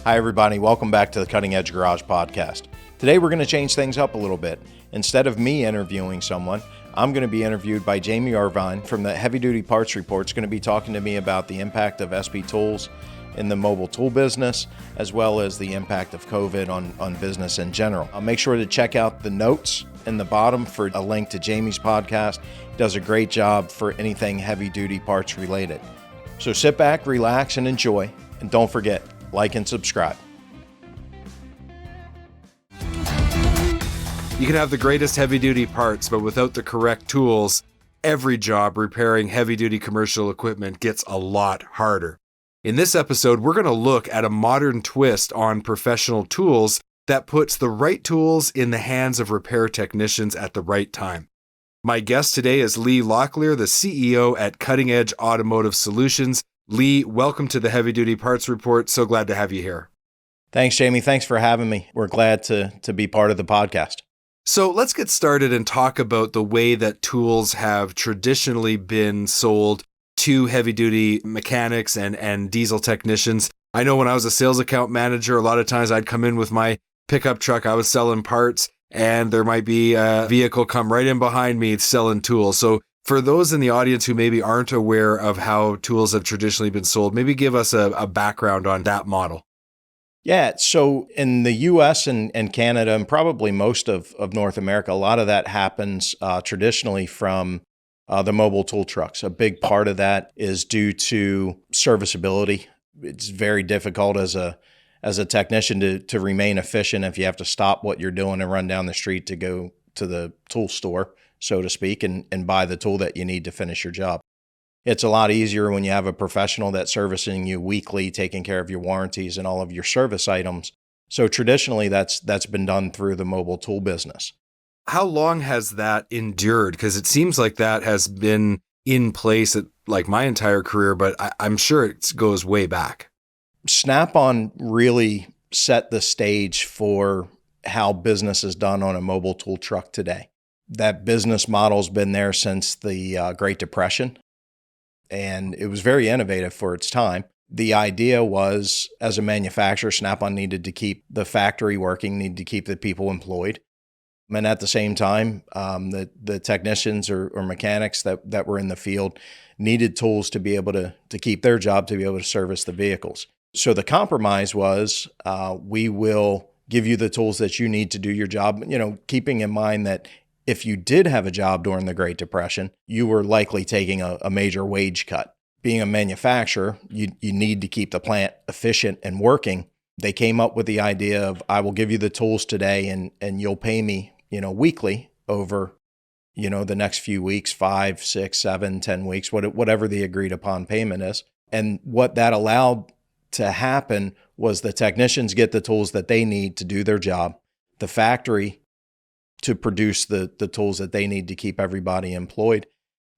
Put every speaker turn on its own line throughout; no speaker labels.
Hi, everybody. Welcome back to the Cutting Edge Garage Podcast. Today, we're going to change things up a little bit. Instead of me interviewing someone, I'm going to be interviewed by Jamie Irvine from the Heavy Duty Parts Report. It's going to be talking to me about the impact of SP tools in the mobile tool business, as well as the impact of COVID on business in general. I'll make sure to check out the notes in the bottom for a link to Jamie's podcast. He does a great job for anything heavy duty parts related. So sit back, relax, and enjoy. And don't forget, like and subscribe.
You can have the greatest heavy-duty parts, but without the correct tools, every job repairing heavy-duty commercial equipment gets a lot harder. In this episode, we're going to look at a modern twist on professional tools that puts the right tools in the hands of repair technicians at the right time. My guest today is Lee Locklear, the CEO at Cutting Edge Automotive Solutions. Lee, welcome to the Heavy Duty Parts Report. So glad to have you here.
Thanks, Jamie. Thanks for having me. We're glad to be part of the podcast.
So let's get started and talk about the way that tools have traditionally been sold to heavy-duty mechanics and diesel technicians. I know when I was a sales account manager, a lot of times I'd come in with my pickup truck, I was selling parts, and there might be a vehicle come right in behind me selling tools. So for those in the audience who maybe aren't aware of how tools have traditionally been sold, maybe give us a background on that model.
Yeah, so in the U.S. and Canada, and probably most of North America, a lot of that happens traditionally from the mobile tool trucks. A big part of that is due to serviceability. It's very difficult as a technician to remain efficient if you have to stop what you're doing and run down the street to go to the tool store, so to speak, and buy the tool that you need to finish your job. It's a lot easier when you have a professional that's servicing you weekly, taking care of your warranties and all of your service items. So traditionally, that's been done through the mobile tool business.
How long has that endured? Because it seems like that has been in place at like my entire career, but I'm sure it goes way back.
Snap-on really set the stage for how business is done on a mobile tool truck today. That business model's been there since the Great Depression, and it was very innovative for its time. The idea was, as a manufacturer, Snap-on needed to keep the factory working, needed to keep the people employed. And at the same time, the technicians or mechanics that were in the field needed tools to be able to keep their job, to be able to service the vehicles. So the compromise was, we will give you the tools that you need to do your job, keeping in mind that if you did have a job during the Great Depression, you were likely taking a major wage cut. Being a manufacturer, you need to keep the plant efficient and working. They came up with the idea of, I will give you the tools today and you'll pay me, weekly over, the next few weeks, 5, 6, 7, 10 weeks, whatever the agreed upon payment is. And what that allowed to happen was the technicians get the tools that they need to do their job. The factory to produce the tools that they need to keep everybody employed.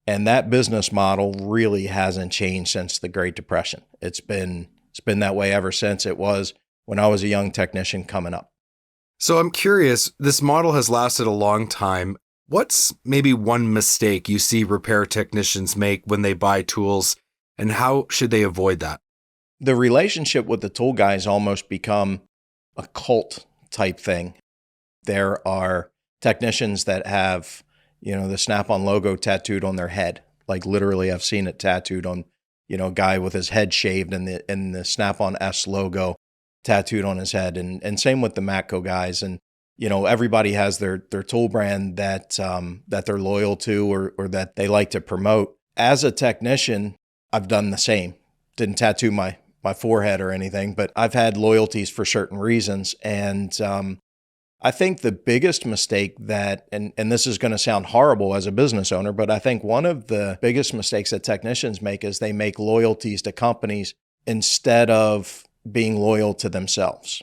And that business model really hasn't changed since the Great Depression. It's been that way ever since it was when I was a young technician coming up.
So I'm curious, this model has lasted a long time. What's maybe one mistake you see repair technicians make when they buy tools, and how should they avoid that?
The relationship with the tool guys almost become a cult type thing. There are technicians that have, the Snap-on logo tattooed on their head. Like literally, I've seen it tattooed on, a guy with his head shaved and the Snap-on S logo tattooed on his head. And same with the Matco guys. And, everybody has their tool brand that they're loyal to or that they like to promote. As a technician, I've done the same. Didn't tattoo my forehead or anything, but I've had loyalties for certain reasons. And, I think the biggest mistake that, and this is going to sound horrible as a business owner, but I think one of the biggest mistakes that technicians make is they make loyalties to companies instead of being loyal to themselves.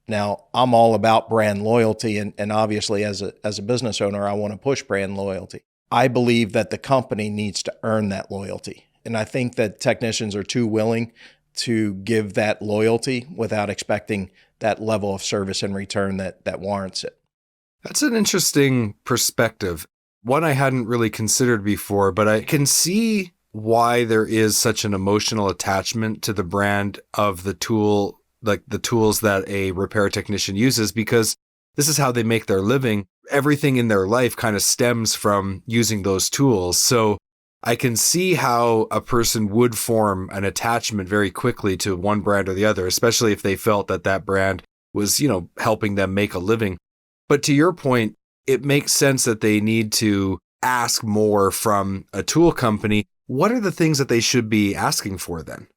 Now, I'm all about brand loyalty, and obviously as a business owner, I want to push brand loyalty. I believe that the company needs to earn that loyalty. And I think that technicians are too willing to give that loyalty without expecting that level of service in return that warrants it.
That's an interesting perspective. One I hadn't really considered before, but I can see why there is such an emotional attachment to the brand of the tool like the tools that a repair technician uses, because this is how they make their living. Everything in their life kind of stems from using those tools. So I can see how a person would form an attachment very quickly to one brand or the other, especially if they felt that that brand was, helping them make a living. But to your point, it makes sense that they need to ask more from a tool company. What are the things that they should be asking for then?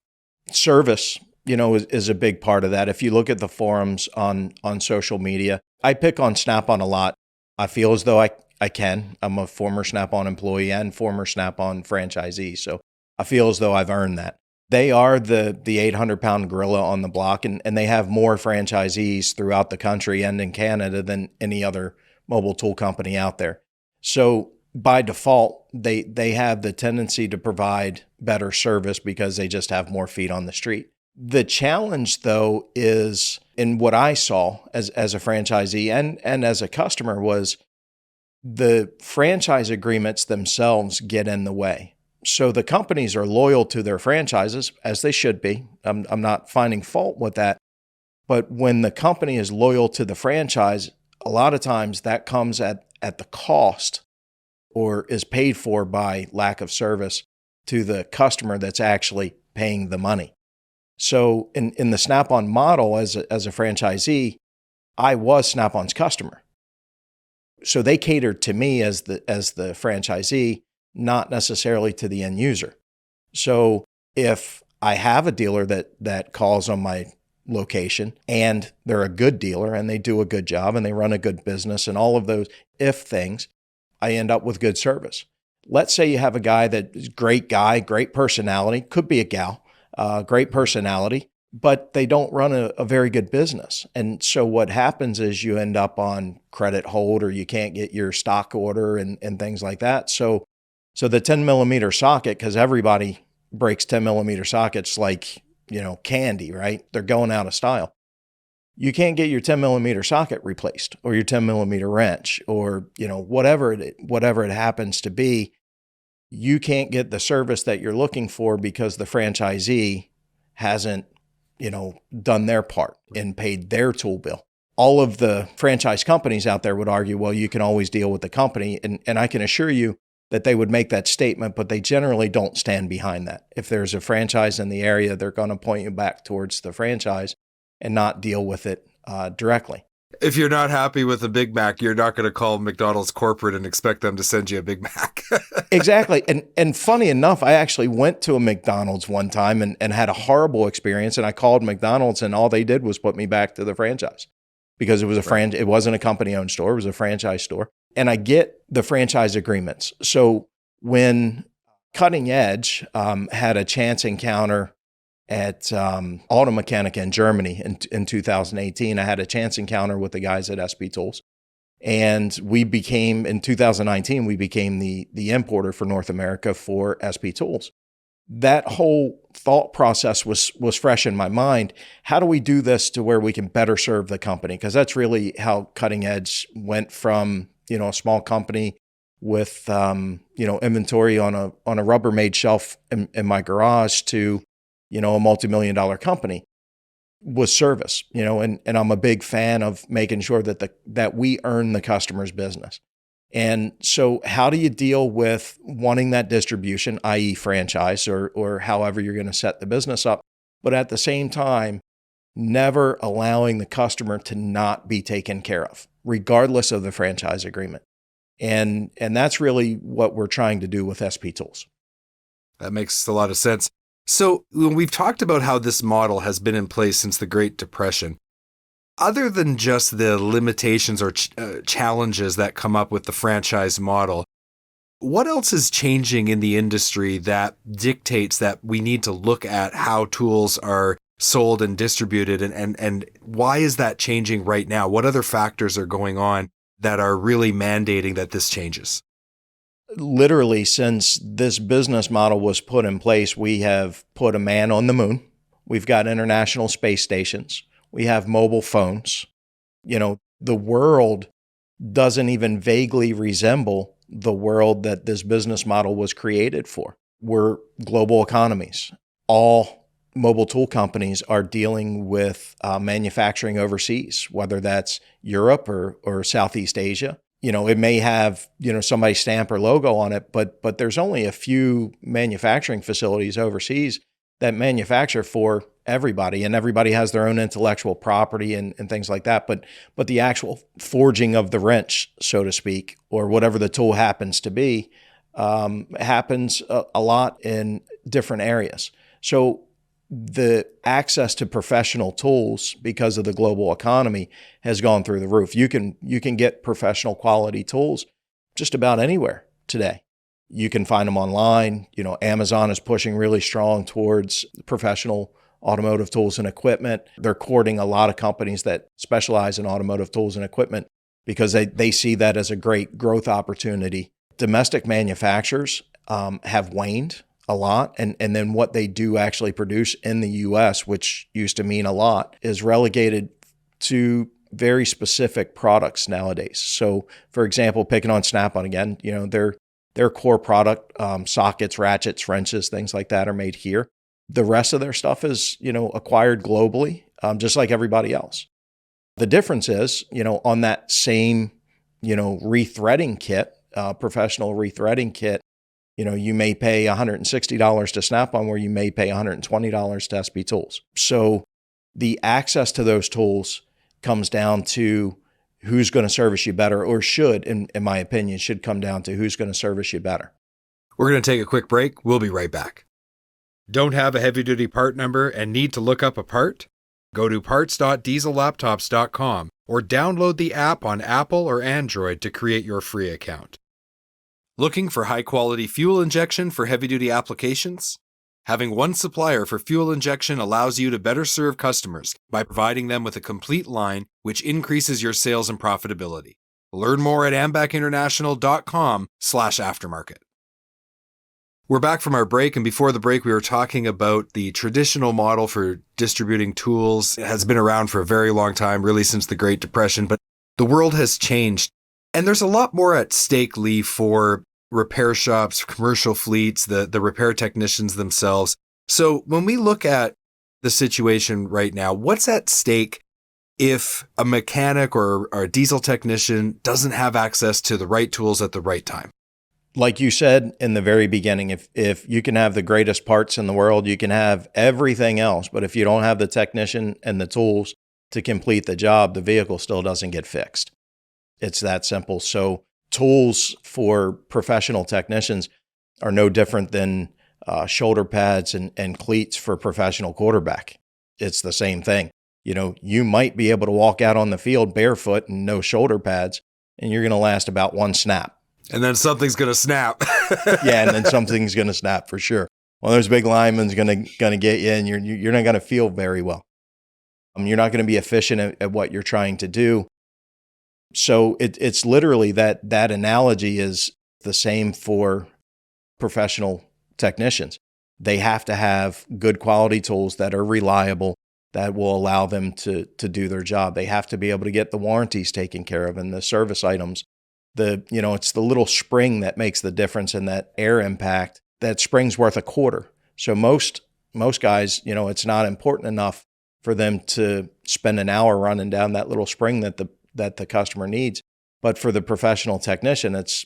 Service, is a big part of that. If you look at the forums on social media, I pick on Snap-on a lot. I feel as though I can. I'm a former Snap-on employee and former Snap-on franchisee, so I feel as though I've earned that. They are the 800-pound gorilla on the block, and they have more franchisees throughout the country and in Canada than any other mobile tool company out there. So by default, they have the tendency to provide better service because they just have more feet on the street. The challenge, though, is in what I saw as a franchisee and as a customer was the franchise agreements themselves get in the way. So the companies are loyal to their franchises, as they should be. I'm not finding fault with that. But when the company is loyal to the franchise, a lot of times that comes at the cost or is paid for by lack of service to the customer that's actually paying the money. So in the Snap-on model as a franchisee, I was Snap-on's customer. So they catered to me as the franchisee, not necessarily to the end user. So if I have a dealer that calls on my location and they're a good dealer and they do a good job and they run a good business and all of those if things, I end up with good service. Let's say you have a guy that's great guy, great personality, could be a gal, great personality, but they don't run a very good business. And so what happens is you end up on credit hold or you can't get your stock order and things like that. So the 10 millimeter socket, because everybody breaks 10 millimeter sockets like, candy, right? They're going out of style. You can't get your 10 millimeter socket replaced or your 10 millimeter wrench or, whatever it happens to be. You can't get the service that you're looking for because the franchisee hasn't, done their part and paid their tool bill. All of the franchise companies out there would argue, well, you can always deal with the company. And I can assure you that they would make that statement, but they generally don't stand behind that. If there's a franchise in the area, they're going to point you back towards the franchise and not deal with it directly.
If you're not happy with a Big Mac, you're not going to call McDonald's corporate and expect them to send you a Big Mac.
Exactly. And funny enough, I actually went to a McDonald's one time and had a horrible experience. And I called McDonald's and all they did was put me back to the franchise because it was it wasn't a company-owned store. It was a franchise store. And I get the franchise agreements. So when Cutting Edge had a chance encounter at Auto Mechanic in Germany in 2018, I had a chance encounter with the guys at SP Tools. And in 2019, we became the importer for North America for SP Tools. That whole thought process was fresh in my mind. How do we do this to where we can better serve the company? Because that's really how Cutting Edge went from, a small company with, inventory on a Rubbermaid shelf in my garage to, a multi-million-dollar company was service, and I'm a big fan of making sure that we earn the customer's business. And so how do you deal with wanting that distribution, i.e. franchise or however you're going to set the business up, but at the same time, never allowing the customer to not be taken care of, regardless of the franchise agreement. And that's really what we're trying to do with SP Tools.
That makes a lot of sense. So we've talked about how this model has been in place since the Great Depression. Other than just the limitations or challenges that come up with the franchise model, what else is changing in the industry that dictates that we need to look at how tools are sold and distributed, and why is that changing right now? What other factors are going on that are really mandating that this changes?
Literally, since this business model was put in place, we have put a man on the moon. We've got international space stations. We have mobile phones. The world doesn't even vaguely resemble the world that this business model was created for. We're global economies, all mobile tool companies are dealing with manufacturing overseas, whether that's Europe or Southeast Asia. It may have, somebody's stamp or logo on it, but there's only a few manufacturing facilities overseas that manufacture for everybody, and everybody has their own intellectual property and things like that. But the actual forging of the wrench, so to speak, or whatever the tool happens to be, happens a lot in different areas. So the access to professional tools, because of the global economy, has gone through the roof. You can get professional quality tools just about anywhere today. You can find them online. Amazon is pushing really strong towards professional automotive tools and equipment. They're courting a lot of companies that specialize in automotive tools and equipment because they see that as a great growth opportunity. Domestic manufacturers have waned a lot. And then what they do actually produce in the U.S., which used to mean a lot, is relegated to very specific products nowadays. So, for example, picking on Snap-on again, their core product, sockets, ratchets, wrenches, things like that are made here. The rest of their stuff is, acquired globally, just like everybody else. The difference is, on that same, rethreading kit, professional rethreading kit, you may pay $160 to Snap-on where you may pay $120 to SP Tools. So the access to those tools comes down to who's going to service you better, or should, in my opinion, should come down to who's going to service you better.
We're going to take a quick break. We'll be right back. Don't have a heavy-duty part number and need to look up a part? Go to parts.diesellaptops.com or download the app on Apple or Android to create your free account. Looking for high-quality fuel injection for heavy-duty applications? Having one supplier for fuel injection allows you to better serve customers by providing them with a complete line, which increases your sales and profitability. Learn more at ambackinternational.com/aftermarket. We're back from our break, and before the break, we were talking about the traditional model for distributing tools. It has been around for a very long time, really since the Great Depression, but the world has changed. And there's a lot more at stake, Lee, for repair shops, commercial fleets, the repair technicians themselves. So when we look at the situation right now, what's at stake if a mechanic or a diesel technician doesn't have access to the right tools at the right time?
Like you said in the very beginning, if you can have the greatest parts in the world, you can have everything else, but if you don't have the technician and the tools to complete the job, the vehicle still doesn't get fixed. It's that simple. So tools for professional technicians are no different than shoulder pads and cleats for professional quarterback. It's the same thing. You might be able to walk out on the field barefoot and no shoulder pads, and you're going to last about one snap.
And then something's going to snap.
Yeah, and then something's going to snap for sure. Well, those big linemen's going to get you, and you're not going to feel very well. You're not going to be efficient at what you're trying to do. So it's literally that analogy is the same for professional technicians. They have to have good quality tools that are reliable, that will allow them to do their job. They have to be able to get the warranties taken care of and the service items. It's the little spring that makes the difference in that air impact. That spring's worth a quarter. So most guys, it's not important enough for them to spend an hour running down that little spring that the customer needs. But for the professional technician, it's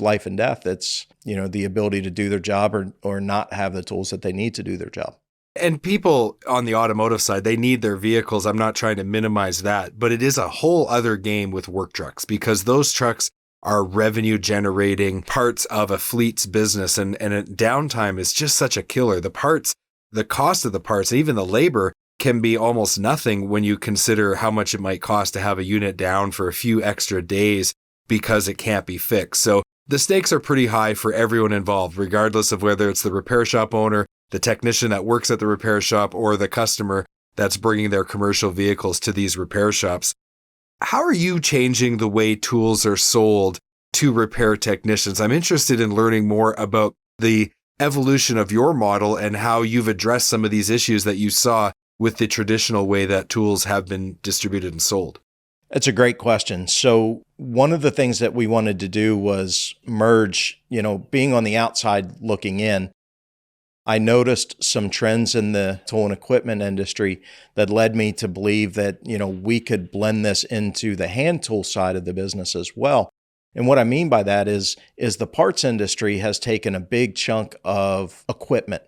life and death. It's, the ability to do their job or not have the tools that they need to do their job.
And people on the automotive side, they need their vehicles. I'm not trying to minimize that, but it is a whole other game with work trucks, because those trucks are revenue generating parts of a fleet's business. And downtime is just such a killer. The cost of the parts, even the labor, can be almost nothing when you consider how much it might cost to have a unit down for a few extra days because it can't be fixed. So the stakes are pretty high for everyone involved, regardless of whether it's the repair shop owner, the technician that works at the repair shop, or the customer that's bringing their commercial vehicles to these repair shops. How are you changing the way tools are sold to repair technicians? I'm interested in learning more about the evolution of your model and how you've addressed some of these issues that you saw with the traditional way that tools have been distributed and sold.
That's a great question. So one of the things that we wanted to do was merge, being on the outside looking in, I noticed some trends in the tool and equipment industry that led me to believe that, we could blend this into the hand tool side of the business as well. And what I mean by that is the parts industry has taken a big chunk of equipment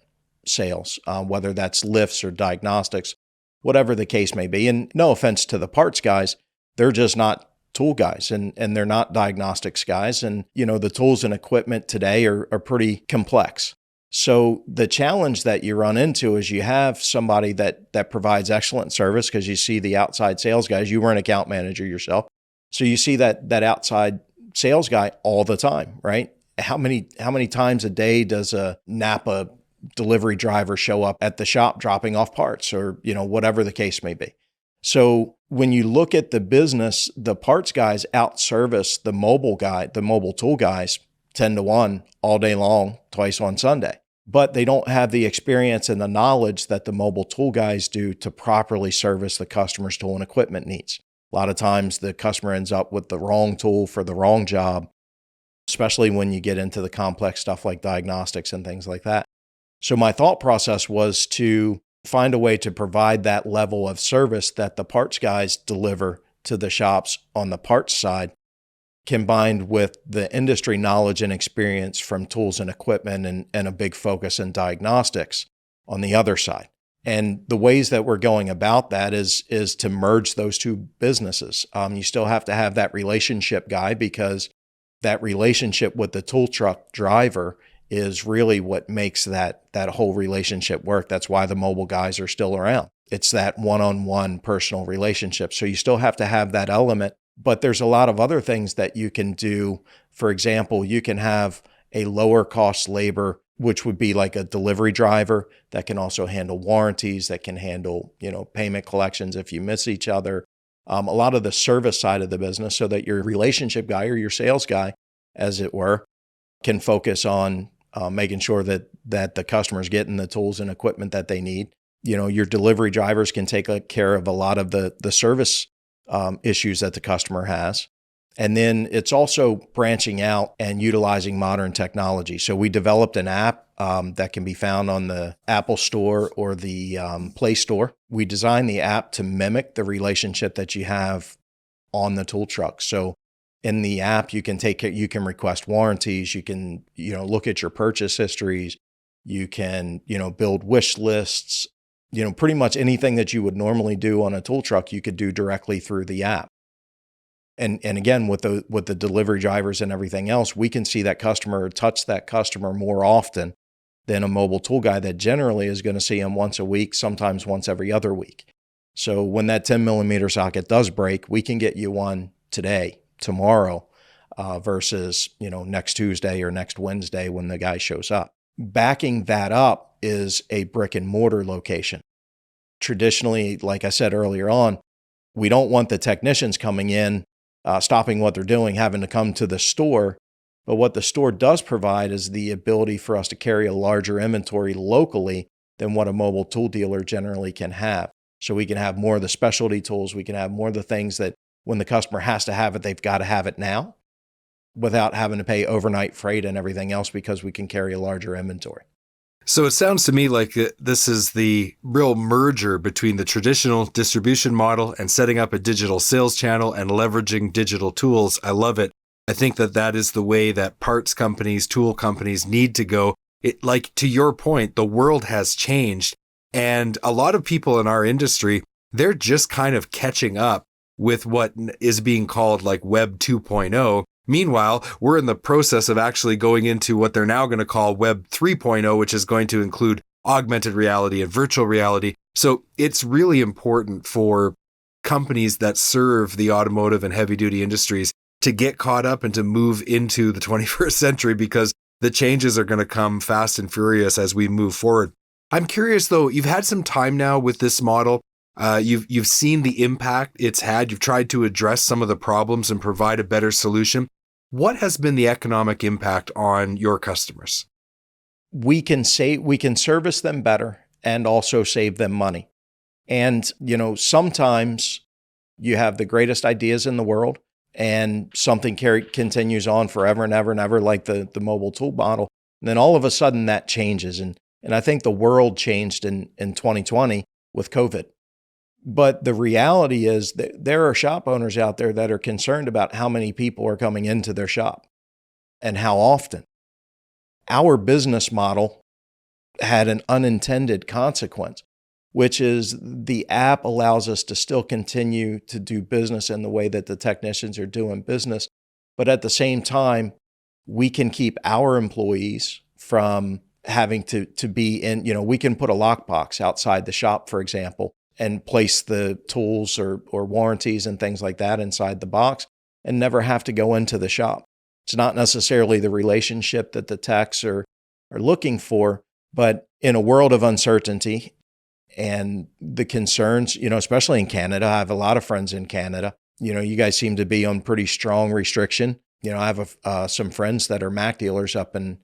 sales, whether that's lifts or diagnostics, whatever the case may be. And no offense to the parts guys, they're just not tool guys and they're not diagnostics guys. And, the tools and equipment today are pretty complex. So the challenge that you run into is you have somebody that provides excellent service, because you see the outside sales guys. You were an account manager yourself. So you see that outside sales guy all the time, right? How many times a day does a Napa delivery driver show up at the shop dropping off parts, or, whatever the case may be? So when you look at the business, the parts guys outservice the mobile tool guys 10-1 all day long, twice on Sunday. But they don't have the experience and the knowledge that the mobile tool guys do to properly service the customer's tool and equipment needs. A lot of times the customer ends up with the wrong tool for the wrong job, especially when you get into the complex stuff like diagnostics and things like that. So my thought process was to find a way to provide that level of service that the parts guys deliver to the shops on the parts side, combined with the industry knowledge and experience from tools and equipment and a big focus in diagnostics on the other side. And the ways that we're going about that is to merge those two businesses. You still have to have that relationship guy, because that relationship with the tool truck driver is really what makes that whole relationship work. That's why the mobile guys are still around. It's that one-on-one personal relationship. So you still have to have that element. But there's a lot of other things that you can do. For example, you can have a lower cost labor, which would be like a delivery driver that can also handle warranties, that can handle, payment collections if you miss each other. A lot of the service side of the business, so that your relationship guy or your sales guy, as it were, can focus on making sure that the customer's getting the tools and equipment that they need. Your delivery drivers can take care of a lot of the service issues that the customer has. And then it's also branching out and utilizing modern technology. So we developed an app that can be found on the Apple Store or the Play Store. We designed the app to mimic the relationship that you have on the tool truck. So in the app, you can request warranties. You can, look at your purchase histories. You can, build wish lists. Pretty much anything that you would normally do on a tool truck, you could do directly through the app. And again, with the delivery drivers and everything else, we can see that customer, touch that customer more often than a mobile tool guy that generally is going to see them once a week, sometimes once every other week. So when that 10 millimeter socket does break, we can get you one today, tomorrow, versus, next Tuesday or next Wednesday when the guy shows up. Backing that up is a brick and mortar location. Traditionally, like I said earlier on, we don't want the technicians coming in, stopping what they're doing, having to come to the store. But what the store does provide is the ability for us to carry a larger inventory locally than what a mobile tool dealer generally can have. So we can have more of the specialty tools. We can have more of the things that when the customer has to have it, they've got to have it now, without having to pay overnight freight and everything else, because we can carry a larger inventory.
So it sounds to me like this is the real merger between the traditional distribution model and setting up a digital sales channel and leveraging digital tools. I love it. I think that is the way that parts companies, tool companies need to go. Like, to your point, the world has changed, and a lot of people in our industry, they're just kind of catching up with what is being called like Web 2.0. Meanwhile, we're in the process of actually going into what they're now going to call Web 3.0, which is going to include augmented reality and virtual reality. So it's really important for companies that serve the automotive and heavy duty industries to get caught up and to move into the 21st century, because the changes are going to come fast and furious as we move forward. I'm curious though, you've had some time now with this model. You've seen the impact it's had. You've tried to address some of the problems and provide a better solution. What has been the economic impact on your customers?
We can service them better and also save them money. And, sometimes you have the greatest ideas in the world and something continues on forever and ever and ever, like the mobile tool model. And then all of a sudden that changes. And And I think the world changed in 2020 with COVID. But the reality is that there are shop owners out there that are concerned about how many people are coming into their shop and how often. Our business model had an unintended consequence, which is the app allows us to still continue to do business in the way that the technicians are doing business. But at the same time, we can keep our employees from having to be in, we can put a lockbox outside the shop, for example, and place the tools or warranties and things like that inside the box and never have to go into the shop. It's not necessarily the relationship that the techs are looking for, but in a world of uncertainty and the concerns, especially in Canada, I have a lot of friends in Canada. You guys seem to be on pretty strong restriction. I have some friends that are Mac dealers up in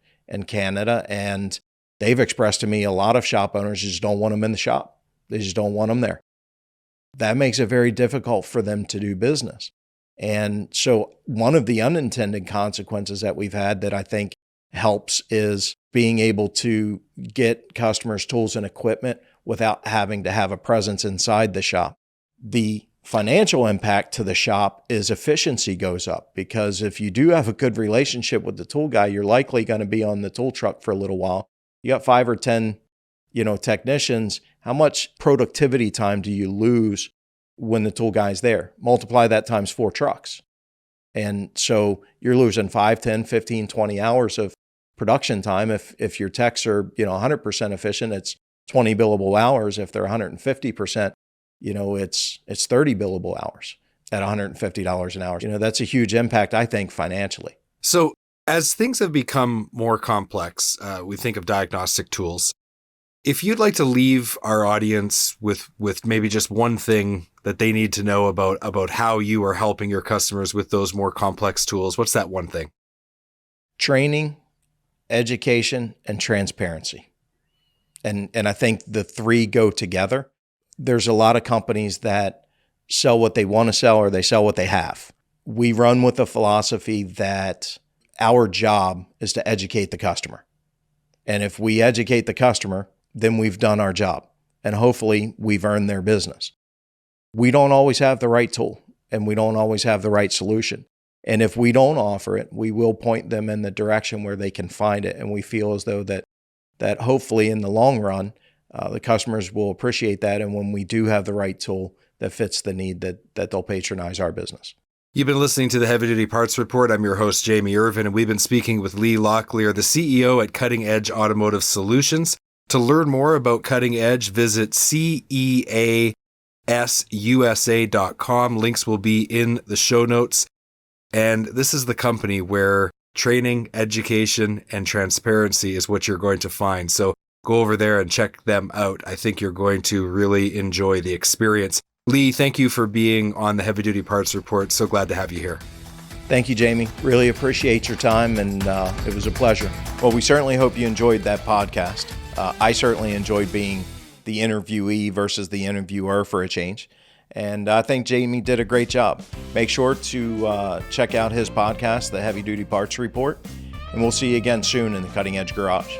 Canada, and they've expressed to me a lot of shop owners just don't want them in the shop. They just don't want them there. That makes it very difficult for them to do business. And so one of the unintended consequences that we've had that I think helps is being able to get customers tools and equipment without having to have a presence inside the shop. The financial impact to the shop is efficiency goes up, because if you do have a good relationship with the tool guy, you're likely going to be on the tool truck for a little while. You got 5 or 10, technicians. How much productivity time do you lose when the tool guy's there? Multiply that times 4 trucks. And so you're losing 5, 10, 15, 20 hours of production time. If your techs are, 100% efficient, it's 20 billable hours. If they're 150%, it's 30 billable hours at $150 an hour. That's a huge impact, I think, financially.
So as things have become more complex, we think of diagnostic tools. If you'd like to leave our audience with maybe just one thing that they need to know about how you are helping your customers with those more complex tools, what's that one thing?
Training, education, and transparency. And I think the 3 go together. There's a lot of companies that sell what they want to sell or they sell what they have. We run with the philosophy that our job is to educate the customer. And if we educate the customer, then we've done our job. And hopefully we've earned their business. We don't always have the right tool and we don't always have the right solution. And if we don't offer it, we will point them in the direction where they can find it. And we feel as though that hopefully in the long run, the customers will appreciate that. And when we do have the right tool that fits the need, that they'll patronize our business.
You've been listening to the Heavy Duty Parts Report. I'm your host, Jamie Irvine, and we've been speaking with Lee Locklear, the CEO at Cutting Edge Automotive Solutions. To learn more about Cutting Edge, visit CEASUSA.com. Links will be in the show notes. And this is the company where training, education, and transparency is what you're going to find. So go over there and check them out. I think you're going to really enjoy the experience. Lee, thank you for being on the Heavy Duty Parts Report. So glad to have you here.
Thank you, Jamie. Really appreciate your time, and it was a pleasure. Well, we certainly hope you enjoyed that podcast. I certainly enjoyed being the interviewee versus the interviewer for a change. And I think Jamie did a great job. Make sure to check out his podcast, The Heavy Duty Parts Report, and we'll see you again soon in the Cutting Edge Garage.